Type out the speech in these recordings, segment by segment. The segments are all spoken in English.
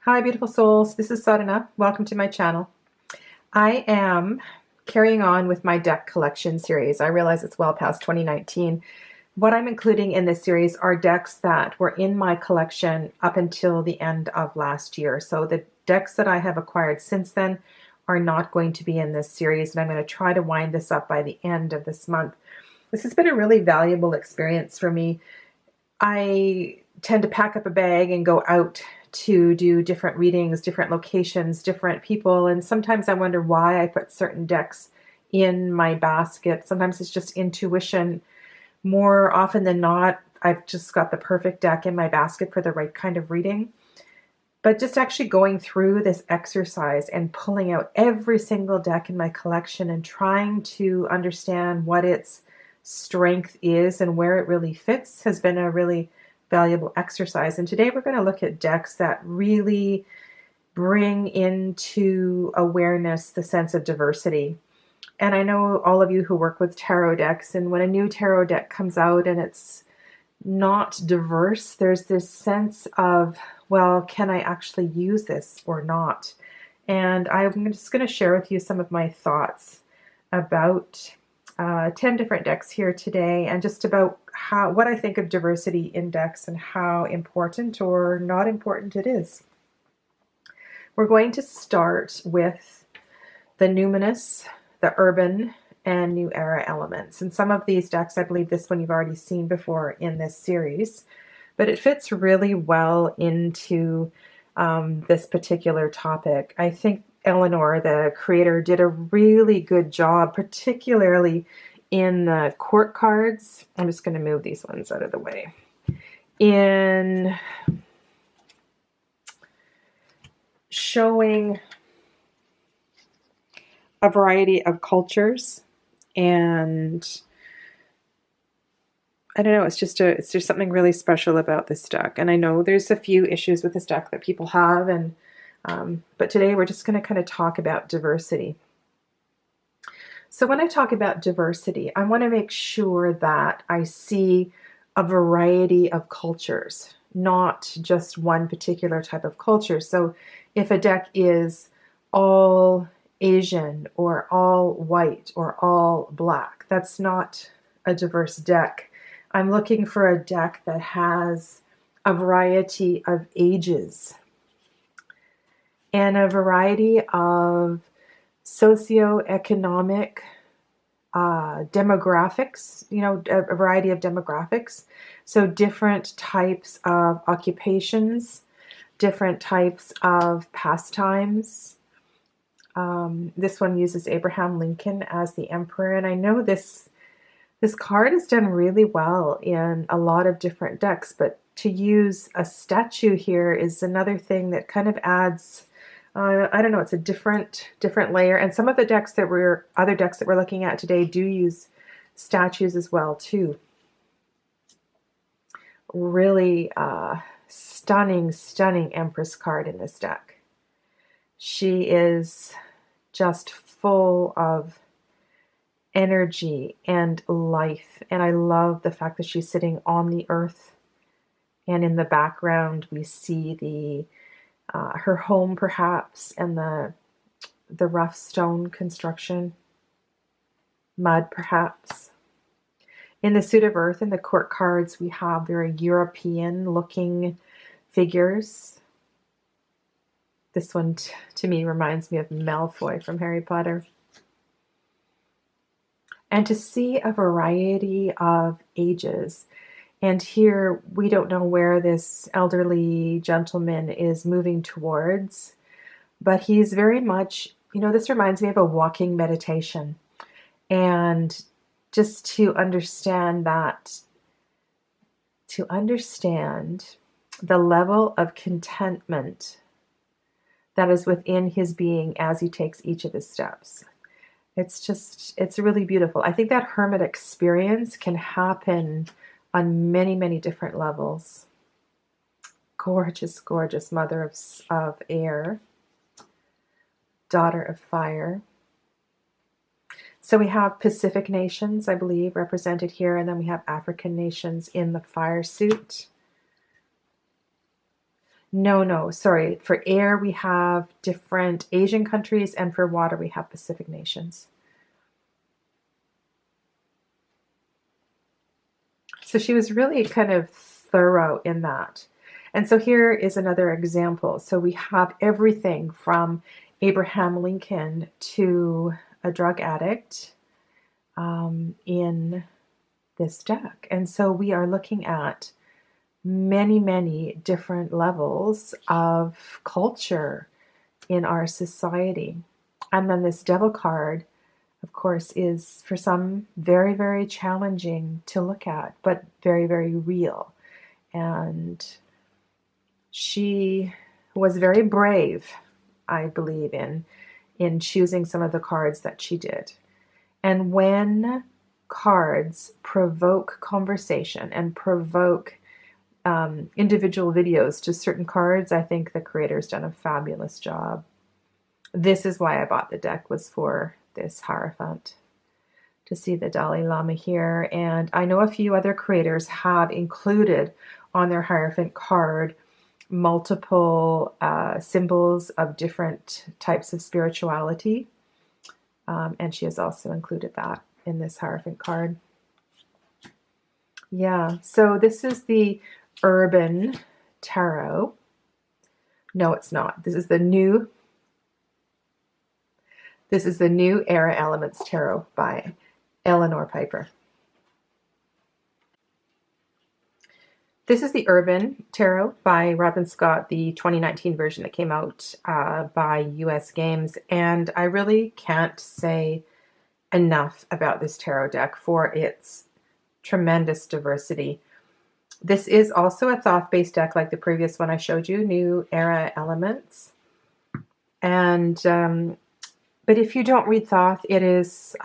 Hi, beautiful souls. This is Sadhana. Welcome to my channel. I am carrying on with my deck collection series. I realize it's well past 2019. What I'm including in this series are decks that were in my collection up until the end of last year. So the decks that I have acquired since then are not going to be in this series, and I'm going to try to wind this up by the end of this month. This has been a really valuable experience for me. I tend to pack up a bag and go out to do different readings, different locations, different people. And sometimes I wonder why I put certain decks in my basket. Sometimes it's just intuition. More often than not, I've just got the perfect deck in my basket for the right kind of reading. But just actually going through this exercise and pulling out every single deck in my collection and trying to understand what its strength is and where it really fits has been a really valuable exercise. And today we're going to look at decks that really bring into awareness the sense of diversity. And I know all of you who work with tarot decks, and when a new tarot deck comes out and it's not diverse, there's this sense of, well, can I actually use this or not? And I'm just going to share with you some of my thoughts about 10 different decks here today, and just about what I think of diversity in decks and how important or not important it is. We're going to start with the Numinous, the Urban, and New Era elements. And some of these decks, I believe this one you've already seen before in this series, but it fits really well into this particular topic. I think Eleanor, the creator, did a really good job, particularly in the court cards. I'm just going to move these ones out of the way. In showing a variety of cultures, and I don't know, it's just something really special about this deck. And I know there's a few issues with this deck that people have, and but today we're just going to kind of talk about diversity. So when I talk about diversity, I want to make sure that I see a variety of cultures, not just one particular type of culture. So if a deck is all Asian or all white or all black, that's not a diverse deck. I'm looking for a deck that has a variety of ages and a variety of socio-economic demographics, a variety of demographics. So different types of occupations, different types of pastimes. This one uses Abraham Lincoln as the emperor. And I know this card is done really well in a lot of different decks, but to use a statue here is another thing that kind of adds, I don't know, it's a different layer. And some of the other decks that we're looking at today do use statues as well too. Really stunning Empress card in this deck. She is just full of energy and life, and I love the fact that she's sitting on the earth, and in the background we see the her home perhaps, and the rough stone construction, mud perhaps. In the suit of earth, in the court cards, we have very European looking figures. This one to me reminds me of Malfoy from Harry Potter. And to see a variety of ages. And here we don't know where this elderly gentleman is moving towards, but he's very much, this reminds me of a walking meditation. And just to understand the level of contentment that is within his being as he takes each of his steps. It's really beautiful. I think that hermit experience can happen on many, many different levels. Gorgeous mother of air, daughter of fire. So we have Pacific nations, I believe, represented here, and then we have African nations in the fire suit. No, sorry. For air, we have different Asian countries, and for water, we have Pacific nations. So she was really kind of thorough in that. And so here is another example. So we have everything from Abraham Lincoln to a drug addict in this deck. And so we are looking at many different levels of culture in our society. And then this devil card, of course, is for some very challenging to look at, but very real. And she was very brave, I believe, in choosing some of the cards that she did. And when cards provoke conversation and provoke individual videos to certain cards, I think the creator's done a fabulous job. This is why I bought the deck, was for this Hierophant, to see the Dalai Lama here. And I know a few other creators have included on their Hierophant card multiple symbols of different types of spirituality. And she has also included that in this Hierophant card. Yeah, so this is the Urban Tarot. No, it's not. This is the new Era Elements Tarot by Eleanor Piper. This is the Urban Tarot by Robin Scott, the 2019 version that came out by US Games. And I really can't say enough about this tarot deck for its tremendous diversity. This is also a Thoth-based deck like the previous one I showed you, New Era Elements. And but if you don't read Thoth, it's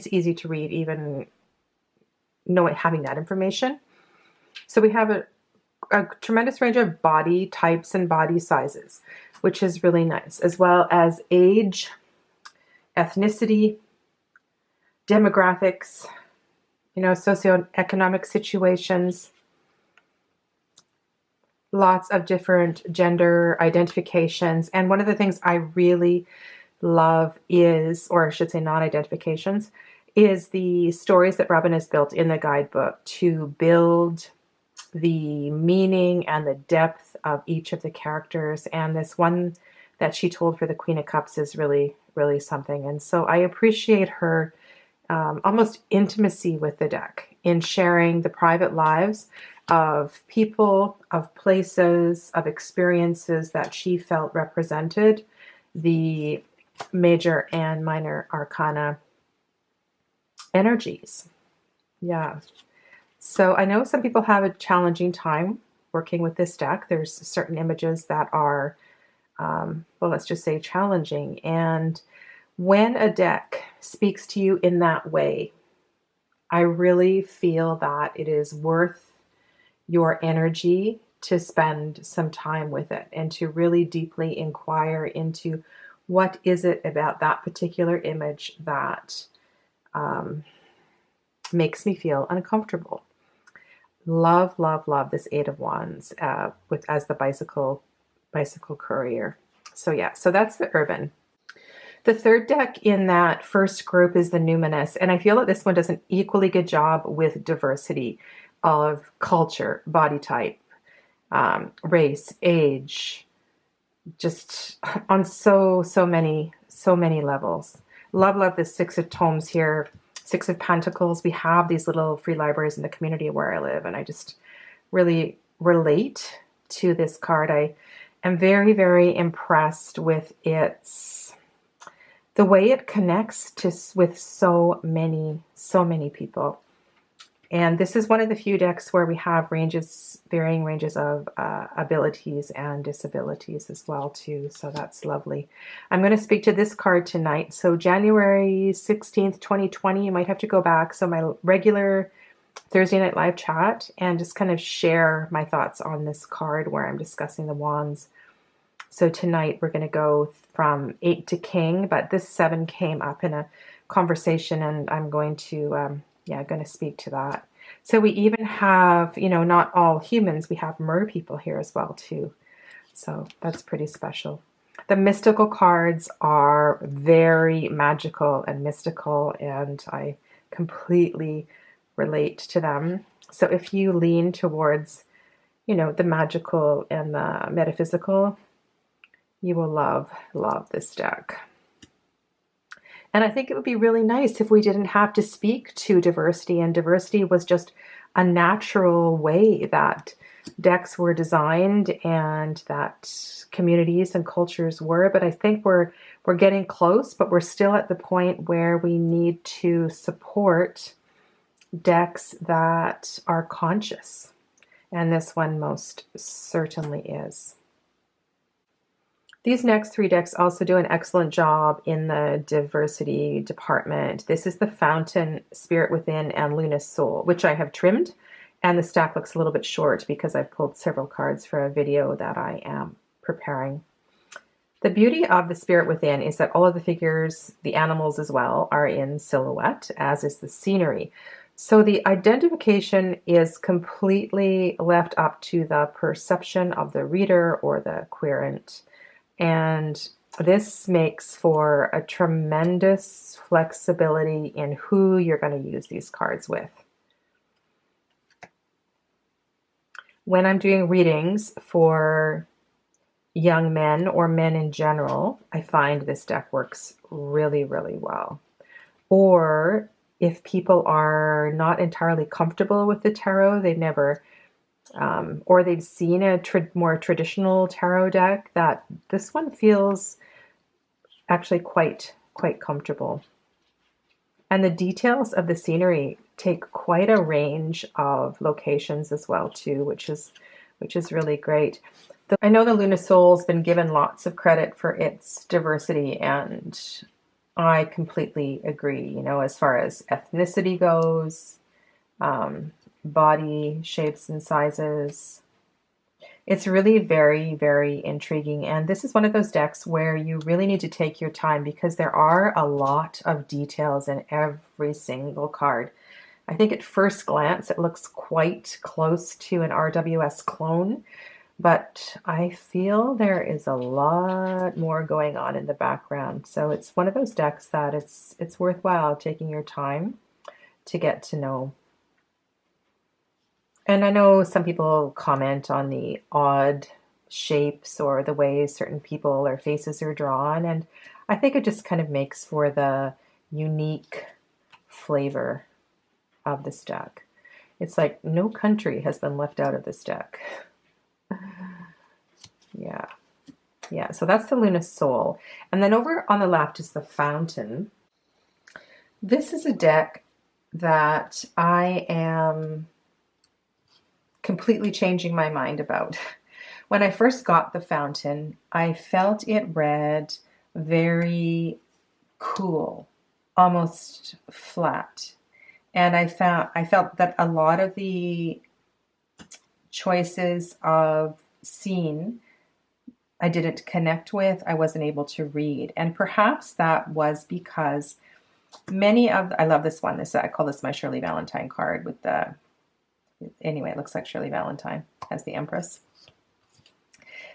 easy to read, even having that information. So we have a tremendous range of body types and body sizes, which is really nice, as well as age, ethnicity, demographics, socio-economic situations, lots of different gender identifications. And one of the things I really love is, or I should say non-identifications, is the stories that Robin has built in the guidebook to build the meaning and the depth of each of the characters. And this one that she told for the Queen of Cups is really something. And so I appreciate her almost intimacy with the deck in sharing the private lives of people, of places, of experiences that she felt represented the major and minor arcana energies. Yeah. So I know some people have a challenging time working with this deck. There's certain images that are, well, let's just say challenging. And when a deck speaks to you in that way, I really feel that it is worth your energy to spend some time with it and to really deeply inquire into what is it about that particular image that makes me feel uncomfortable. Love this Eight of Wands as the bicycle courier. So yeah, so that's the Urban. The third deck in that first group is the Numinous, and I feel that this one does an equally good job with diversity of culture, body type, race, age, just on so many levels. Love the Six of Tomes here, Six of Pentacles. We have these little free libraries in the community where I live, and I just really relate to this card. I am very impressed with the way it connects with so many people. And this is one of the few decks where we have varying ranges of abilities and disabilities as well too. So that's lovely. I'm going to speak to this card tonight. So January 16th, 2020, you might have to go back. So my regular Thursday night live chat, and just kind of share my thoughts on this card where I'm discussing the wands. So tonight we're going to go from 8 to King, but this 7 came up in a conversation, and I'm going to going to speak to that. So we even have, not all humans, we have mer people here as well too. So that's pretty special. The mystical cards are very magical and mystical, and I completely relate to them. So if you lean towards, the magical and the metaphysical, you will love this deck. And I think it would be really nice if we didn't have to speak to diversity, and diversity was just a natural way that decks were designed and that communities and cultures were. But I think we're getting close, but we're still at the point where we need to support decks that are conscious. And this one most certainly is. These next three decks also do an excellent job in the diversity department. This is the Fountain, Spirit Within, and Luminous Soul, which I have trimmed. And the stack looks a little bit short because I've pulled several cards for a video that I am preparing. The beauty of the Spirit Within is that all of the figures, the animals as well, are in silhouette, as is the scenery. So the identification is completely left up to the perception of the reader or the querent. And this makes for a tremendous flexibility in who you're going to use these cards with. When I'm doing readings for young men or men in general, I find this deck works really, really well. Or if people are not entirely comfortable with the tarot, they've never or they've seen a more traditional tarot deck, that this one feels actually quite comfortable. And the details of the scenery take quite a range of locations as well too, which is really great. I know the Luminous Soul's been given lots of credit for its diversity, and I completely agree. As far as ethnicity goes, body shapes and sizes. It's really very, very intriguing. And this is one of those decks where you really need to take your time because there are a lot of details in every single card. I think at first glance it looks quite close to an RWS clone, but I feel there is a lot more going on in the background. So it's one of those decks that it's worthwhile taking your time to get to know. And I know some people comment on the odd shapes or the way certain people or faces are drawn, and I think it just kind of makes for the unique flavor of this deck. It's like no country has been left out of this deck. Yeah, so that's the Luminous Soul. And then over on the left is the Fountain. This is a deck that I am completely changing my mind about. When I first got the Fountain, I felt it read very cool, almost flat. And I felt that a lot of the choices of scene I didn't connect with, I wasn't able to read. And perhaps that was because I love this one. I call this my Shirley Valentine card with the, anyway, it looks like Shirley Valentine as the Empress.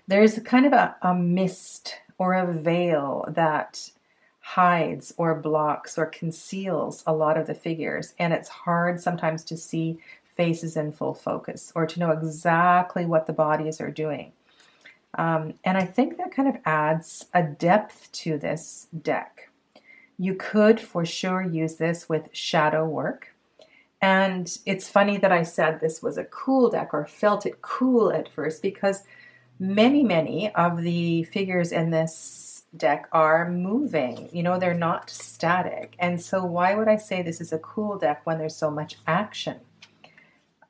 There's kind of a mist or a veil that hides or blocks or conceals a lot of the figures, and it's hard sometimes to see faces in full focus or to know exactly what the bodies are doing. And I think that kind of adds a depth to this deck. You could for sure use this with shadow work. And it's funny that I said this was a cool deck or felt it cool at first, because many of the figures in this deck are moving. They're not static. And so why would I say this is a cool deck when there's so much action?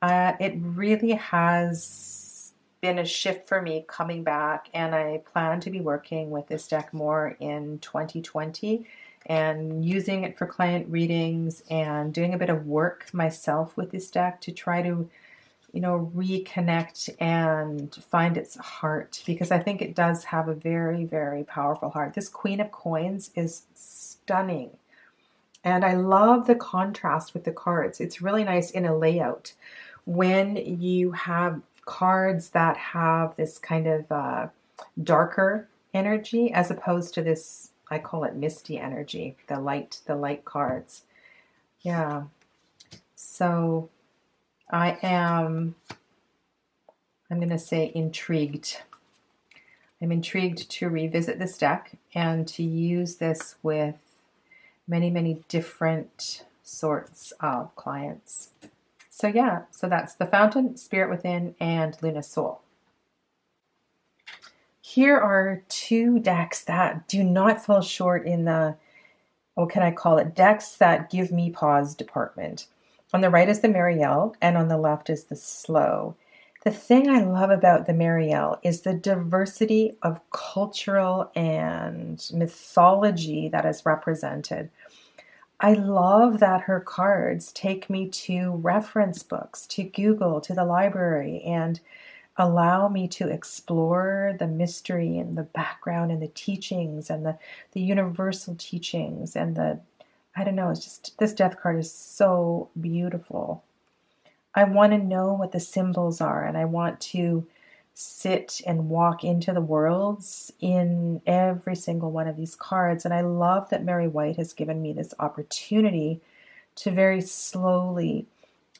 It really has been a shift for me coming back, and I plan to be working with this deck more in 2020 and using it for client readings and doing a bit of work myself with this deck to try to reconnect and find its heart, because I think it does have a very, very powerful heart. This Queen of Coins is stunning, and I love the contrast with the cards. It's really nice in a layout when you have cards that have this kind of darker energy as opposed to this, I call it misty energy, the light cards. Yeah. So I'm going to say intrigued. I'm intrigued to revisit this deck and to use this with many, many different sorts of clients. So yeah, so that's the Fountain, Spirit Within, and Luna Soul. Here are two decks that do not fall short in the, what can I call it, decks that give me pause department. On the right is the Marielle, and on the left is the Slow. The thing I love about the Marielle is the diversity of cultural and mythology that is represented. I love that her cards take me to reference books, to Google, to the library, and allow me to explore the mystery and the background and the teachings and the universal teachings and I don't know, it's just, this death card is so beautiful. I want to know what the symbols are, and I want to sit and walk into the worlds in every single one of these cards. And I love that Mary White has given me this opportunity to very slowly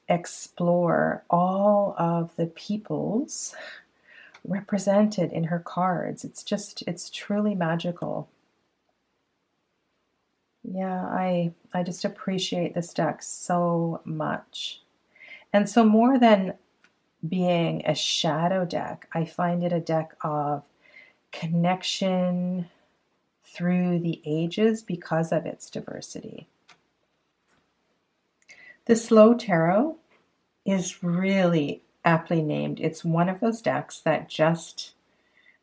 explore all of the peoples represented in her cards. It's truly magical. Yeah, I just appreciate this deck so much. And so more than being a shadow deck, I find it a deck of connection through the ages because of its diversity. The Slow Tarot is really aptly named. It's one of those decks that just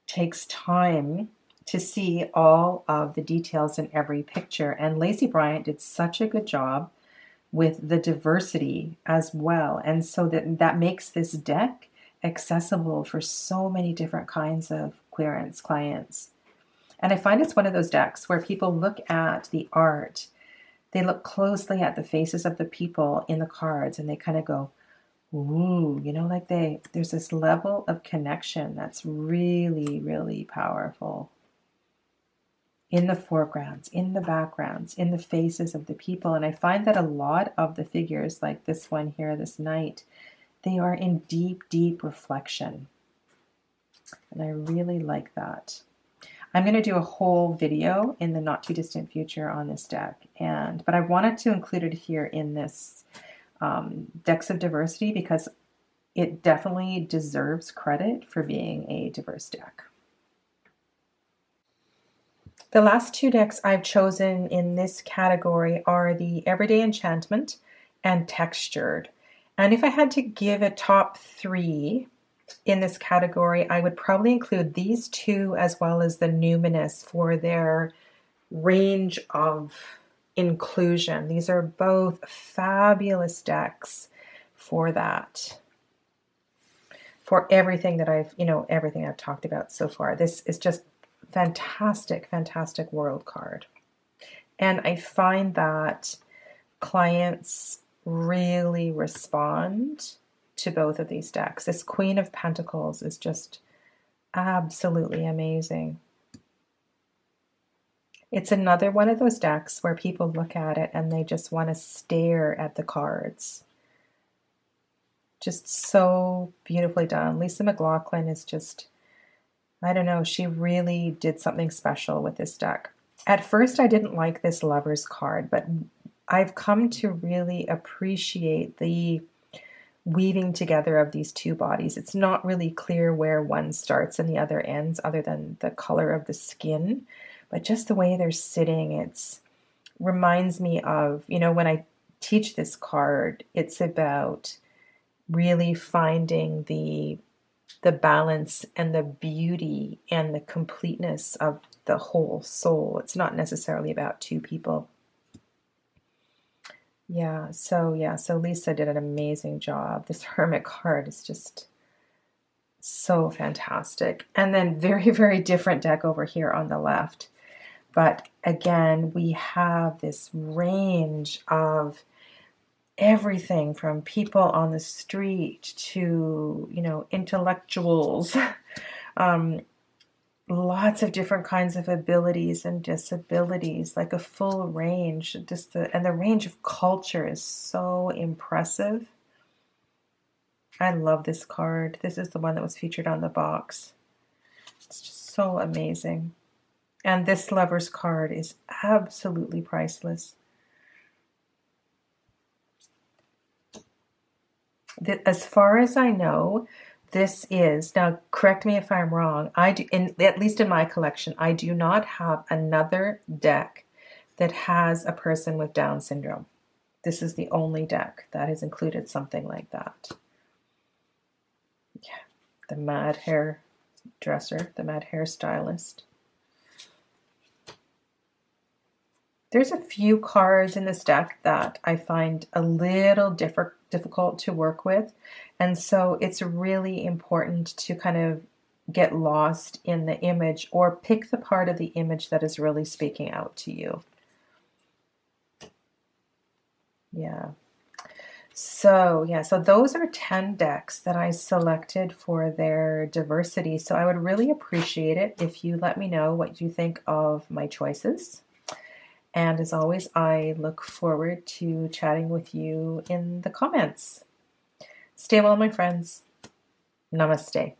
takes time to see all of the details in every picture. And Lacey Bryant did such a good job with the diversity as well. And so that makes this deck accessible for so many different kinds of querents, clients. And I find it's one of those decks where people look at the art, they look closely at the faces of the people in the cards, and they kind of go, ooh, you know, like there's this level of connection that's really, really powerful. In the foregrounds, in the backgrounds, in the faces of the people. And I find that a lot of the figures, like this one here, this knight, they are in deep, deep reflection. And I really like that. I'm going to do a whole video in the not too distant future on this deck. But I wanted to include it here in this Decks of Diversity because it definitely deserves credit for being a diverse deck. The last two decks I've chosen in this category are the Everyday Enchantment and Textured. And if I had to give a top three in this category, I would probably include these two as well as the Numinous for their range of inclusion. These are both fabulous decks for that. For everything that everything I've talked about so far. This is just fantastic, fantastic world card. And I find that clients really respond to both of these decks. This Queen of Pentacles is just absolutely amazing. It's another one of those decks where people look at it and they just want to stare at the cards. Just so beautifully done. Lisa McLaughlin is just, I don't know, she really did something special with this deck. At first, I didn't like this Lover's card, but I've come to really appreciate the weaving together of these two bodies. It's not really clear where one starts and the other ends, other than the color of the skin, but just the way they're sitting, it reminds me of, when I teach this card, it's about really finding the balance and the beauty and the completeness of the whole soul. It's not necessarily about two people. So Lisa did an amazing job. This Hermit card is just so fantastic. And then very, very different deck over here on the left. But again, we have this range of everything from people on the street to, intellectuals, lots of different kinds of abilities and disabilities, like a full range. And the range of culture is so impressive. I love this card. This is the one that was featured on the box. It's just so amazing. And this Lover's card is absolutely priceless. As far as I know, this is, now correct me if I'm wrong, at least in my collection, I do not have another deck that has a person with Down syndrome. This is the only deck that has included something like that. Yeah, the mad hair dresser, the mad hair stylist. There's a few cards in this deck that I find a little difficult to work with. And so it's really important to kind of get lost in the image or pick the part of the image that is really speaking out to you. Yeah. So those are 10 decks that I selected for their diversity. So I would really appreciate it if you let me know what you think of my choices. And as always, I look forward to chatting with you in the comments. Stay well, my friends. Namaste.